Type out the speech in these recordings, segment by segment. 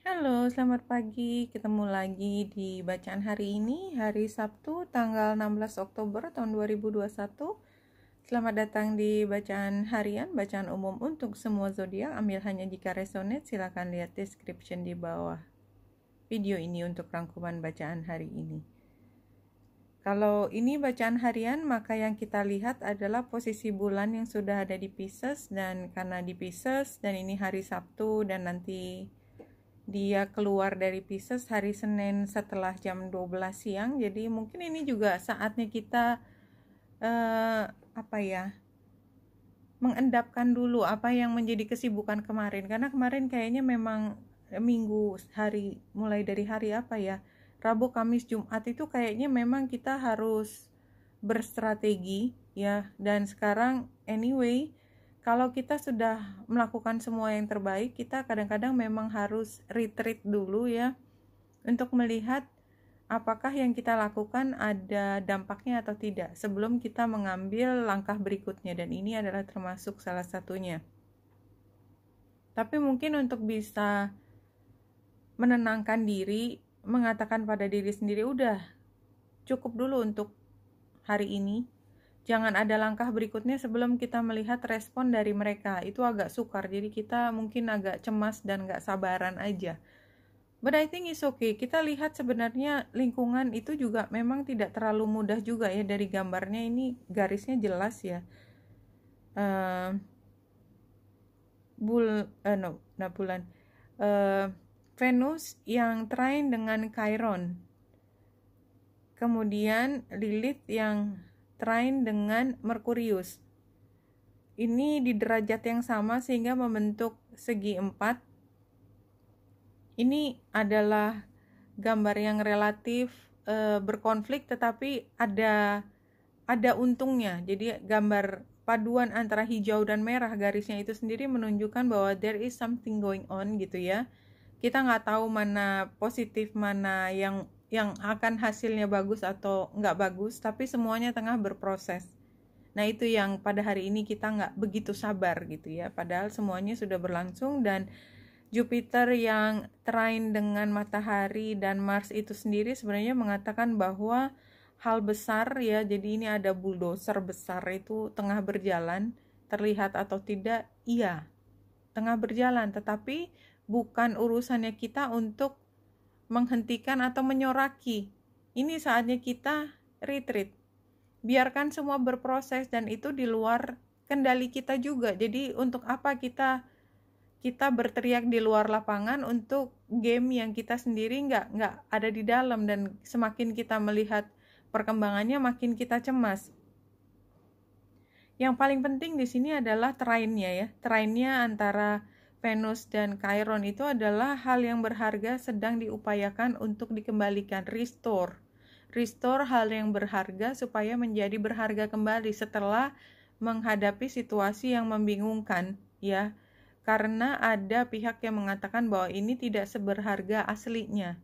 Halo, selamat pagi. Ketemu lagi di bacaan hari ini, hari Sabtu, tanggal 16 Oktober tahun 2021. Selamat datang di bacaan harian, bacaan umum untuk semua zodiak. Ambil hanya jika resonate, silakan lihat description di bawah video ini untuk rangkuman bacaan hari ini. Kalau ini bacaan harian, maka yang kita lihat adalah posisi bulan yang sudah ada di Pisces, dan karena di Pisces dan ini hari Sabtu dan nanti dia keluar dari Pisces hari Senin setelah jam 12 siang. Jadi mungkin ini juga saatnya kita mengendapkan dulu apa yang menjadi kesibukan kemarin, karena kemarin kayaknya memang minggu hari mulai dari hari Rabu, Kamis, Jumat itu kayaknya memang kita harus berstrategi ya. Dan sekarang anyway, kalau kita sudah melakukan semua yang terbaik, kita kadang-kadang memang harus retreat dulu ya, untuk melihat apakah yang kita lakukan ada dampaknya atau tidak sebelum kita mengambil langkah berikutnya, dan ini adalah termasuk salah satunya. Tapi mungkin untuk bisa menenangkan diri, mengatakan pada diri sendiri, udah cukup dulu untuk hari ini, jangan ada langkah berikutnya sebelum kita melihat respon dari mereka. Itu agak sukar, jadi kita mungkin agak cemas dan gak sabaran aja. But I think it's okay. Kita lihat sebenarnya lingkungan itu juga memang tidak terlalu mudah juga ya. Dari gambarnya ini garisnya jelas ya. Bulan. Venus yang trine dengan Chiron. Kemudian Lilith yang trine dengan Merkurius. Ini di derajat yang sama sehingga membentuk segi 4. Ini adalah gambar yang relatif berkonflik, tetapi ada untungnya. Jadi gambar paduan antara hijau dan merah garisnya itu sendiri menunjukkan bahwa there is something going on gitu ya. Kita nggak tahu mana positif, mana yang akan hasilnya bagus atau nggak bagus, tapi semuanya tengah berproses. Nah itu yang pada hari ini kita nggak begitu sabar gitu ya, padahal semuanya sudah berlangsung. Dan Jupiter yang trine dengan matahari dan Mars itu sendiri sebenarnya mengatakan bahwa hal besar ya, jadi ini ada bulldozer besar itu tengah berjalan, terlihat atau tidak, iya tengah berjalan, tetapi bukan urusannya kita untuk menghentikan atau menyoraki. Ini saatnya kita retreat, biarkan semua berproses, dan itu di luar kendali kita juga. Jadi untuk apa kita berteriak di luar lapangan untuk game yang kita sendiri nggak ada di dalam, dan semakin kita melihat perkembangannya makin kita cemas. Yang paling penting di sini adalah trine-nya ya. Trine-nya antara Venus dan Chiron itu adalah hal yang berharga sedang diupayakan untuk dikembalikan, restore hal yang berharga supaya menjadi berharga kembali setelah menghadapi situasi yang membingungkan ya. Karena ada pihak yang mengatakan bahwa ini tidak seberharga aslinya.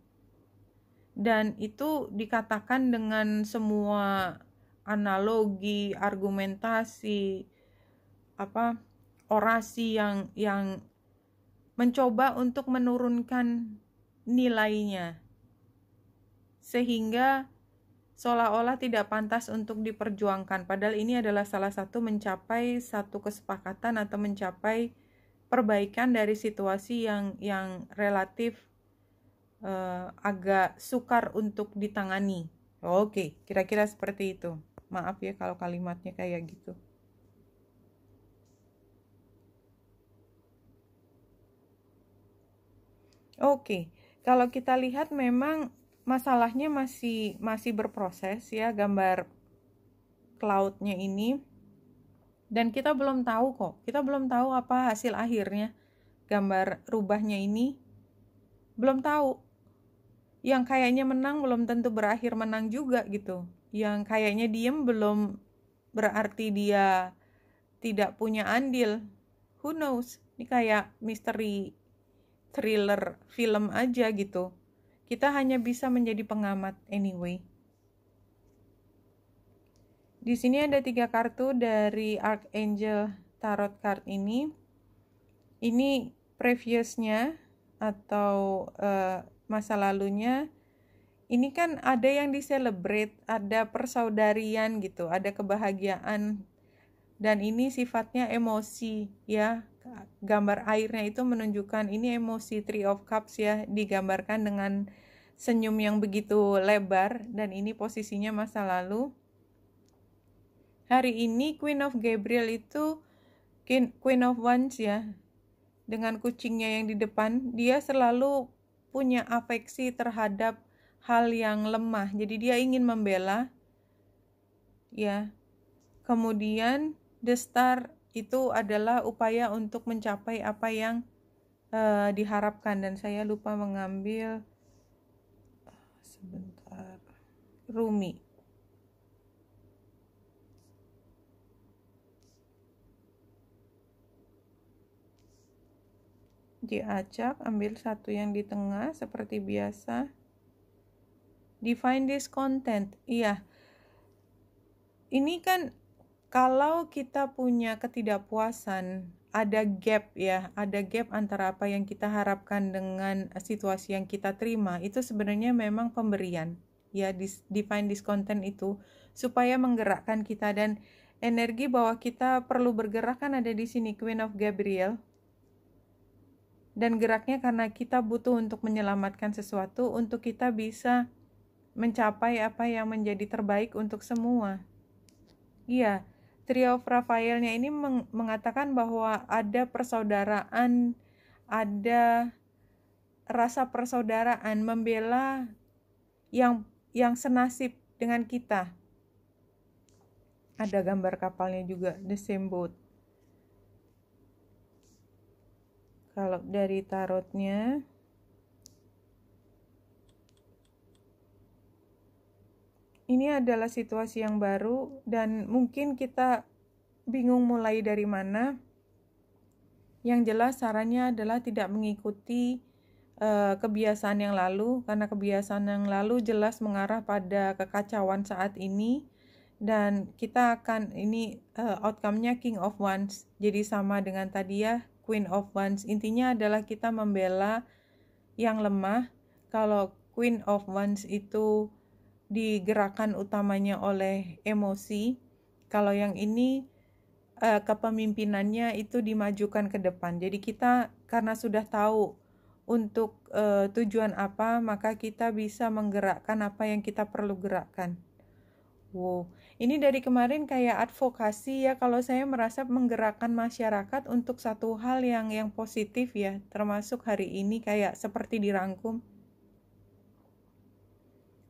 Dan itu dikatakan dengan semua analogi, argumentasi, orasi yang mencoba untuk menurunkan nilainya. Sehingga seolah-olah tidak pantas untuk diperjuangkan. Padahal ini adalah salah satu mencapai satu kesepakatan atau mencapai perbaikan dari situasi yang relatif agak sukar untuk ditangani. Oke, kira-kira seperti itu. Maaf ya kalau kalimatnya kayak gitu. Oke, kalau kita lihat memang masalahnya masih berproses ya, gambar cloud-nya ini. Dan kita belum tahu kok, kita belum tahu apa hasil akhirnya. Gambar rubahnya ini belum tahu. Yang kayaknya menang belum tentu berakhir menang juga gitu. Yang kayaknya diem belum berarti dia tidak punya andil. Who knows? Ini kayak misteri thriller film aja gitu. Kita hanya bisa menjadi pengamat anyway. Di sini ada 3 kartu dari Archangel Tarot card ini. Ini previousnya atau masa lalunya, ini kan ada yang di-celebrate, ada persaudarian gitu, ada kebahagiaan, dan ini sifatnya emosi ya. Gambar airnya itu menunjukkan ini emosi. Three of Cups ya, digambarkan dengan senyum yang begitu lebar, dan ini posisinya masa lalu. Hari ini Queen of Gabriel itu Queen of Wands ya, dengan kucingnya yang di depan. Dia selalu punya afeksi terhadap hal yang lemah, jadi dia ingin membela ya. Kemudian the star itu adalah upaya untuk mencapai apa yang diharapkan, dan saya lupa mengambil sebentar Rumi. Diacak, ambil satu yang di tengah seperti biasa. Define this content. Iya. Ini kan kalau kita punya ketidakpuasan, ada gap ya, ada gap antara apa yang kita harapkan dengan situasi yang kita terima, itu sebenarnya memang pemberian. Ya, define this content itu supaya menggerakkan kita, dan energi bahwa kita perlu bergerak kan ada di sini, Queen of Gabriel. Dan geraknya karena kita butuh untuk menyelamatkan sesuatu, untuk kita bisa mencapai apa yang menjadi terbaik untuk semua. Iya, Trio of Raphaelnya ini mengatakan bahwa ada persaudaraan, ada rasa persaudaraan, membela yang senasib dengan kita. Ada gambar kapalnya juga, the same boat. Kalau dari tarotnya, ini adalah situasi yang baru, dan mungkin kita bingung mulai dari mana. Yang jelas sarannya adalah tidak mengikuti kebiasaan yang lalu, karena kebiasaan yang lalu jelas mengarah pada kekacauan saat ini, dan kita akan ini outcome-nya King of Wands, jadi sama dengan tadi ya, Queen of Wands. Intinya adalah kita membela yang lemah. Kalau Queen of Wands itu digerakkan utamanya oleh emosi, kalau yang ini kepemimpinannya itu dimajukan ke depan. Jadi kita karena sudah tahu untuk tujuan apa, maka kita bisa menggerakkan apa yang kita perlu gerakkan. Wow, ini dari kemarin kayak advokasi ya. Kalau saya merasa menggerakkan masyarakat untuk satu hal yang positif ya, termasuk hari ini kayak seperti dirangkum.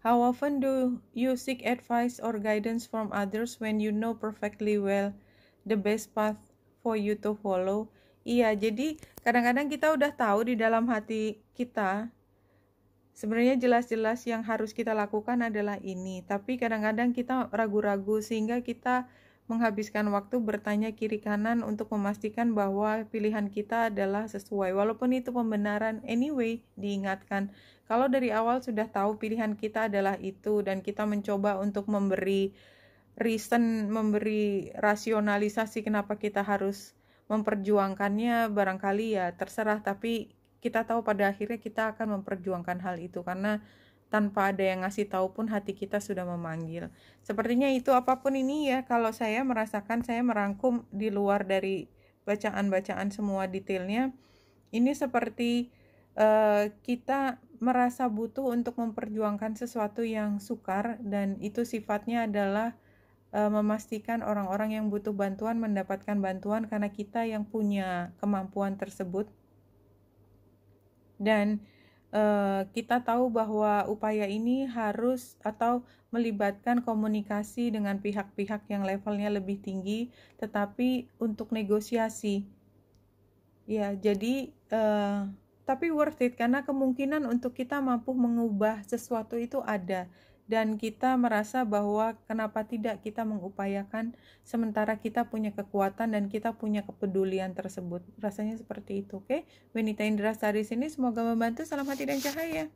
How often do you seek advice or guidance from others when you know perfectly well the best path for you to follow? Iya, jadi kadang-kadang kita udah tahu di dalam hati kita sebenarnya jelas-jelas yang harus kita lakukan adalah ini, tapi kadang-kadang kita ragu-ragu sehingga kita menghabiskan waktu bertanya kiri kanan untuk memastikan bahwa pilihan kita adalah sesuai. Walaupun itu pembenaran, anyway diingatkan kalau dari awal sudah tahu pilihan kita adalah itu, dan kita mencoba untuk memberi reason, memberi rasionalisasi kenapa kita harus memperjuangkannya, barangkali ya terserah, tapi kita tahu pada akhirnya kita akan memperjuangkan hal itu karena tanpa ada yang ngasih tahu pun hati kita sudah memanggil. Sepertinya itu, apapun ini ya, kalau saya merasakan, saya merangkum di luar dari bacaan-bacaan semua detailnya, ini seperti kita merasa butuh untuk memperjuangkan sesuatu yang sukar, dan itu sifatnya adalah memastikan orang-orang yang butuh bantuan mendapatkan bantuan karena kita yang punya kemampuan tersebut. Dan kita tahu bahwa upaya ini harus atau melibatkan komunikasi dengan pihak-pihak yang levelnya lebih tinggi, tetapi untuk negosiasi ya. Jadi tapi worth it karena kemungkinan untuk kita mampu mengubah sesuatu itu ada, dan kita merasa bahwa kenapa tidak kita mengupayakan sementara kita punya kekuatan dan kita punya kepedulian tersebut. Rasanya seperti itu. Oke, Wenita Indra dari sini, semoga membantu. Salam hati dan cahaya.